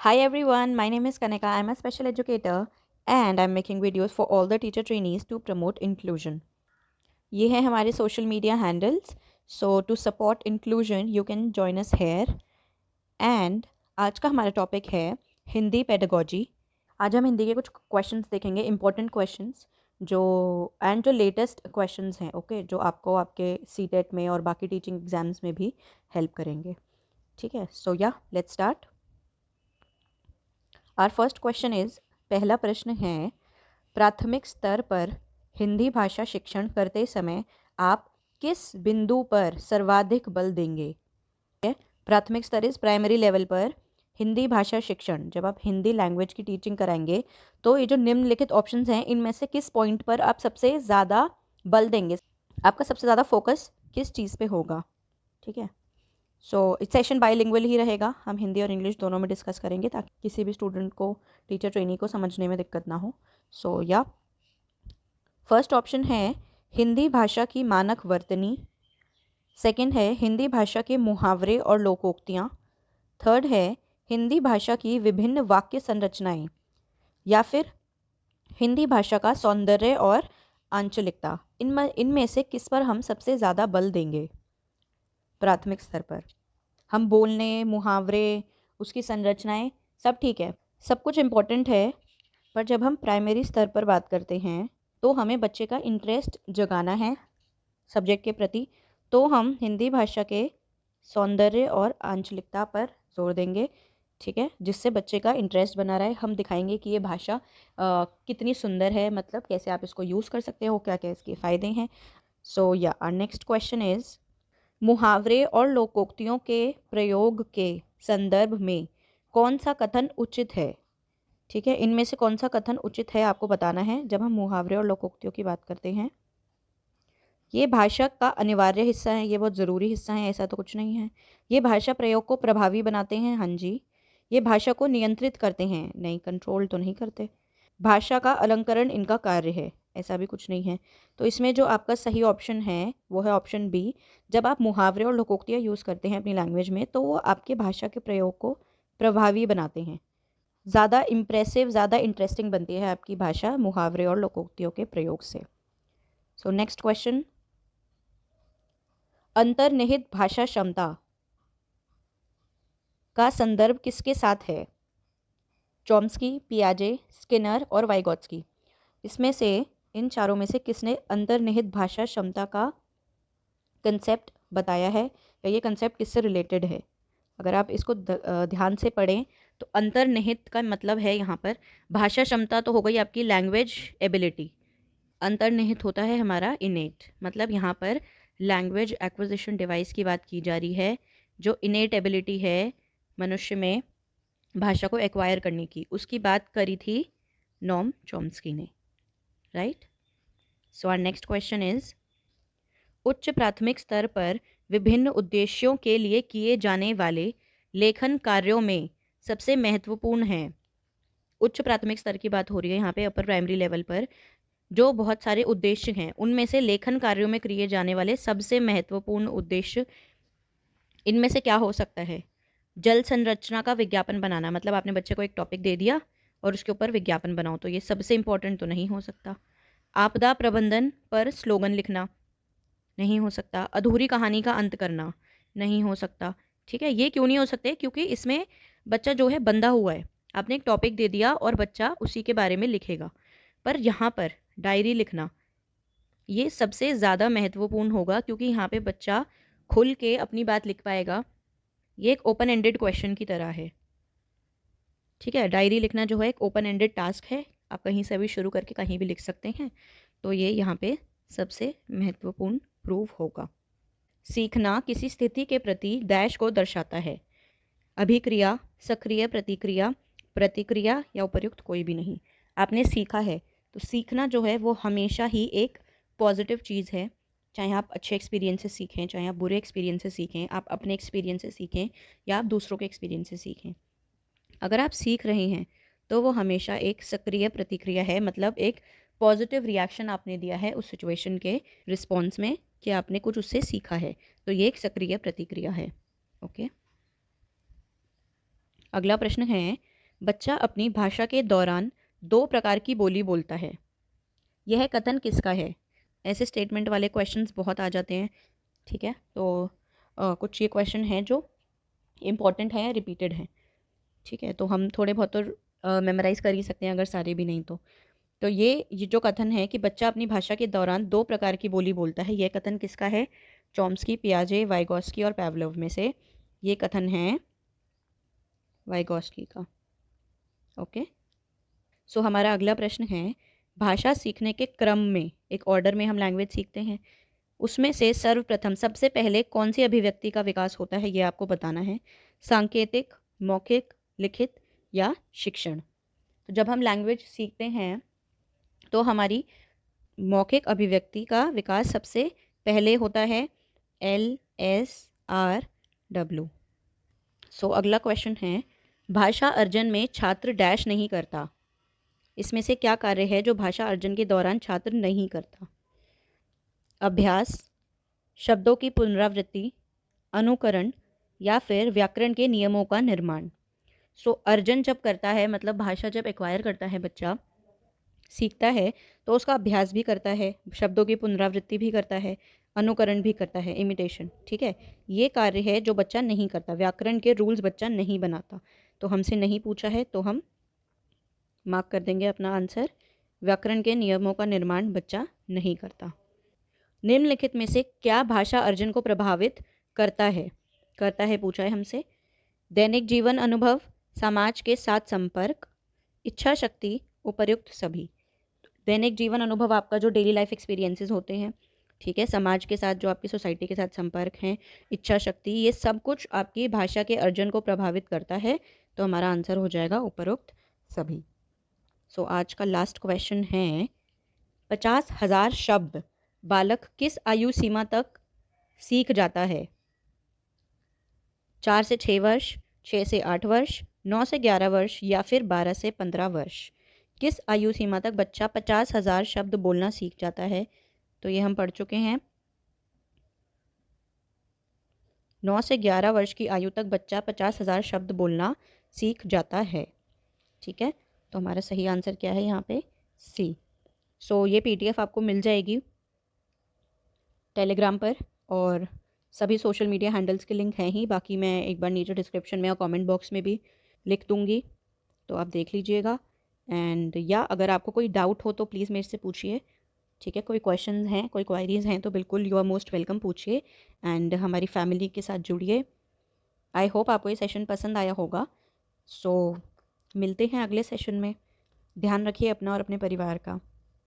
Hi everyone, my name is Kanika. I'm a special educator and I'm making videos for all the teacher trainees to promote inclusion. ये हैं हमारे social media handles. So to support inclusion, you can join us here. And आज का हमारा topic है Hindi pedagogy. आज हम हिंदी के कुछ क्वेश्चंस देखेंगे, इंपॉर्टेंट क्वेश्चंस जो लेटेस्ट क्वेश्चंस हैं, ओके, जो आपको आपके सीटेट में और बाकी टीचिंग एग्जाम्स में भी हेल्प करेंगे. ठीक है, सो या let's start. Our first question is, पहला प्रश्न है, प्राथमिक स्तर पर हिंदी भाषा शिक्षण करते समय आप किस बिंदु पर सर्वाधिक बल देंगे? प्राथमिक स्तर इज प्राइमरी लेवल पर हिंदी भाषा शिक्षण, जब आप हिंदी लैंग्वेज की टीचिंग कराएंगे तो ये जो निम्नलिखित ऑप्शंस हैं इनमें से किस पॉइंट पर आप सबसे ज़्यादा बल देंगे? आपका सबसे ज़्यादा फोकस किस चीज़ पे होगा? ठीक है, सो इस सेशन बाईलिंगुअल ही रहेगा. हम हिंदी और इंग्लिश दोनों में डिस्कस करेंगे ताकि किसी भी स्टूडेंट को, टीचर ट्रेनी को समझने में दिक्कत ना हो. सो या फर्स्ट ऑप्शन है हिंदी भाषा की मानक वर्तनी. सेकंड है हिंदी भाषा के मुहावरे और लोकोक्तियाँ. थर्ड है हिंदी भाषा की विभिन्न वाक्य संरचनाएं. या फिर हिंदी भाषा का सौंदर्य और आंचलिकता. इनमें से किस पर हम सबसे ज़्यादा बल देंगे प्राथमिक स्तर पर? हम बोलने, मुहावरे, उसकी संरचनाएं, सब ठीक है, सब कुछ इम्पोर्टेंट है, पर जब हम प्राइमरी स्तर पर बात करते हैं तो हमें बच्चे का इंटरेस्ट जगाना है सब्जेक्ट के प्रति. तो हम हिंदी भाषा के सौंदर्य और आंचलिकता पर जोर देंगे. ठीक है, जिससे बच्चे का इंटरेस्ट बना रहे. हम दिखाएंगे कि ये भाषा कितनी सुंदर है, मतलब कैसे आप इसको यूज़ कर सकते हो, क्या क्या इसके फ़ायदे हैं. सो या आवर नेक्स्ट क्वेश्चन इज़, मुहावरे और लोकोक्तियों के प्रयोग के संदर्भ में कौन सा कथन उचित है? ठीक है, इनमें से कौन सा कथन उचित है आपको बताना है जब हम मुहावरे और लोकोक्तियों की बात करते हैं. ये भाषा का अनिवार्य हिस्सा है, ये बहुत ज़रूरी हिस्सा है, ऐसा तो कुछ नहीं है. ये भाषा प्रयोग को प्रभावी बनाते हैं, हाँ जी. ये भाषा को नियंत्रित करते हैं, नहीं, कंट्रोल तो नहीं करते. भाषा का अलंकरण इनका कार्य है, ऐसा भी कुछ नहीं है. तो इसमें जो आपका सही ऑप्शन है वो है ऑप्शन बी. जब आप मुहावरे और लोकोक्तियाँ यूज़ करते हैं अपनी लैंग्वेज में तो वो आपके भाषा के प्रयोग को प्रभावी बनाते हैं. ज़्यादा इम्प्रेसिव, ज़्यादा इंटरेस्टिंग बनती है आपकी भाषा मुहावरे और लोकोक्तियों के प्रयोग से. सो नेक्स्ट क्वेश्चन, अंतर्निहित भाषा क्षमता का संदर्भ किसके साथ है? चॉम्स्की, पियाजे, स्किनर और वाइगोत्स्की. इसमें से, इन चारों में से किसने अंतर्निहित भाषा क्षमता का कंसेप्ट बताया है, या ये कंसेप्ट किससे रिलेटेड है? अगर आप इसको ध्यान से पढ़ें तो अंतर्निहित का मतलब है यहाँ पर भाषा क्षमता तो हो गई आपकी लैंग्वेज एबिलिटी. अंतर्निहित होता है हमारा इनेट, मतलब यहाँ पर लैंग्वेज एक्विजिशन डिवाइस की बात की जा रही है, जो इनेट एबिलिटी है मनुष्य में भाषा को एक्वायर करने की, उसकी बात करी थी नोम चॉम्स्की ने, right. So our next question is, उच्च प्राथमिक स्तर पर विभिन्न उद्देश्यों के लिए किए जाने वाले लेखन कार्यों में सबसे महत्वपूर्ण है. उच्च प्राथमिक स्तर की बात हो रही है यहाँ पे, अपर प्राइमरी लेवल पर जो बहुत सारे उद्देश्य हैं उनमें से लेखन कार्यों में किए जाने वाले सबसे महत्वपूर्ण उद्देश्य इनमें से क्या हो सकता है? जल संरचना का विज्ञापन बनाना, मतलब आपने बच्चे को एक टॉपिक दे दिया और उसके ऊपर विज्ञापन बनाओ, तो ये सबसे इंपॉर्टेंट तो नहीं हो सकता. आपदा प्रबंधन पर स्लोगन लिखना नहीं हो सकता. अधूरी कहानी का अंत करना नहीं हो सकता. ठीक है, ये क्यों नहीं हो सकते? क्योंकि इसमें बच्चा जो है बंधा हुआ है. आपने एक टॉपिक दे दिया और बच्चा उसी के बारे में लिखेगा. पर यहाँ पर डायरी लिखना ये सबसे ज़्यादा महत्वपूर्ण होगा, क्योंकि यहाँ पे बच्चा खुल के अपनी बात लिख पाएगा. ये एक ओपन एंडेड क्वेश्चन की तरह है. ठीक है, डायरी लिखना जो है एक ओपन एंडेड टास्क है, आप कहीं से भी शुरू करके कहीं भी लिख सकते हैं. तो ये यहाँ पे सबसे महत्वपूर्ण प्रूव होगा. सीखना किसी स्थिति के प्रति डैश को दर्शाता है. अभिक्रिया, सक्रिय प्रतिक्रिया, प्रतिक्रिया या उपर्युक्त कोई भी नहीं. आपने सीखा है तो सीखना जो है वो हमेशा ही एक पॉजिटिव चीज़ है. चाहे आप अच्छे एक्सपीरियंस से सीखें, चाहे आप बुरे एक्सपीरियंस से सीखें, आप अपने एक्सपीरियंस से सीखें या आप दूसरों के एक्सपीरियंस से सीखें, अगर आप सीख रहे हैं तो वो हमेशा एक सक्रिय प्रतिक्रिया है. मतलब एक पॉजिटिव रिएक्शन आपने दिया है उस सिचुएशन के रिस्पॉन्स में कि आपने कुछ उससे सीखा है, तो ये एक सक्रिय प्रतिक्रिया है. ओके, अगला प्रश्न है, बच्चा अपनी भाषा के दौरान 2 प्रकार की बोली बोलता है। यह कथन किसका है? ऐसे स्टेटमेंट वाले क्वेश्चंस बहुत आ जाते हैं। ठीक है, तो कुछ ये क्वेश्चन हैं जो इम्पॉर्टेंट हैं, रिपीटेड हैं। ठीक है, तो हम थोड़े बहुत तो मेमोराइज़ कर ही सकते हैं, अगर सारे भी नहीं तो। तो ये जो कथन है कि बच्चा अपनी भाषा के दौरान 2 प्रकार की बोली बोलता है, यह कथन किसका है? चॉम्स्की, पियाजे, वाइगोत्स्की और पावलोव में से ये कथन है वाइगोत्स्की का। ओके, सो हमारा अगला प्रश्न है, भाषा सीखने के क्रम में, एक ऑर्डर में हम लैंग्वेज सीखते हैं, उसमें से सर्वप्रथम सबसे पहले कौन सी अभिव्यक्ति का विकास होता है, ये आपको बताना है। सांकेतिक, मौखिक, लिखित या शिक्षण? तो जब हम लैंग्वेज सीखते हैं तो हमारी मौखिक अभिव्यक्ति का विकास सबसे पहले होता है, LSRW। सो अगला क्वेश्चन है, भाषा अर्जन में छात्र डैश नहीं करता। इसमें से क्या कार्य है जो भाषा अर्जन के दौरान छात्र नहीं करता? अभ्यास, शब्दों की पुनरावृत्ति, अनुकरण या फिर व्याकरण के नियमों का निर्माण। सो अर्जन जब करता है, मतलब भाषा जब एक्वायर करता है, बच्चा सीखता है, तो उसका अभ्यास भी करता है, शब्दों की पुनरावृत्ति भी करता है, अनुकरण भी करता है, इमिटेशन। ठीक है, ये कार्य है जो बच्चा नहीं करता। व्याकरण के रूल्स बच्चा नहीं बनाता। तो हमसे नहीं पूछा है तो हम मार्क कर देंगे अपना आंसर। व्याकरण के नियमों का निर्माण बच्चा नहीं करता। निम्नलिखित में से क्या भाषा अर्जन को प्रभावित करता है पूछा है हमसे। दैनिक जीवन अनुभव, समाज के साथ संपर्क, इच्छा शक्ति, उपर्युक्त सभी। दैनिक जीवन अनुभव आपका जो डेली लाइफ एक्सपीरियंसेस होते हैं, ठीक है, समाज के साथ जो आपकी सोसाइटी के साथ संपर्क है, इच्छा शक्ति, ये सब कुछ आपकी भाषा के अर्जन को प्रभावित करता है। तो हमारा आंसर हो जाएगा उपरोक्त सभी। सो आज का लास्ट क्वेश्चन है, 50,000 शब्द बालक किस आयु सीमा तक सीख जाता है? 4 से 6 वर्ष, 6 से 8 वर्ष, 9 से 11 वर्ष या फिर 12 से 15 वर्ष? किस आयु सीमा तक बच्चा 50,000 शब्द बोलना सीख जाता है? तो ये हम पढ़ चुके हैं। 9 से 11 वर्ष की आयु तक बच्चा 50,000 शब्द बोलना सीख जाता है। ठीक है, तो हमारा सही आंसर क्या है यहाँ पे? सी। सो ये PDF आपको मिल जाएगी टेलीग्राम पर, और सभी सोशल मीडिया हैंडल्स के लिंक हैं ही, बाकी मैं एक बार नीचे डिस्क्रिप्शन में और कमेंट बॉक्स में भी लिख दूँगी, तो आप देख लीजिएगा। एंड या अगर आपको कोई डाउट हो तो प्लीज़ मेरे से पूछिए। ठीक है, कोई क्वेश्चन हैं, कोई क्वायरीज़ हैं तो बिल्कुल यू आर मोस्ट वेलकम, पूछिए। एंड हमारी फैमिली के साथ जुड़िए। आई होप आपको ये सेशन पसंद आया होगा। सो मिलते हैं अगले सेशन में। ध्यान रखिए अपना और अपने परिवार का।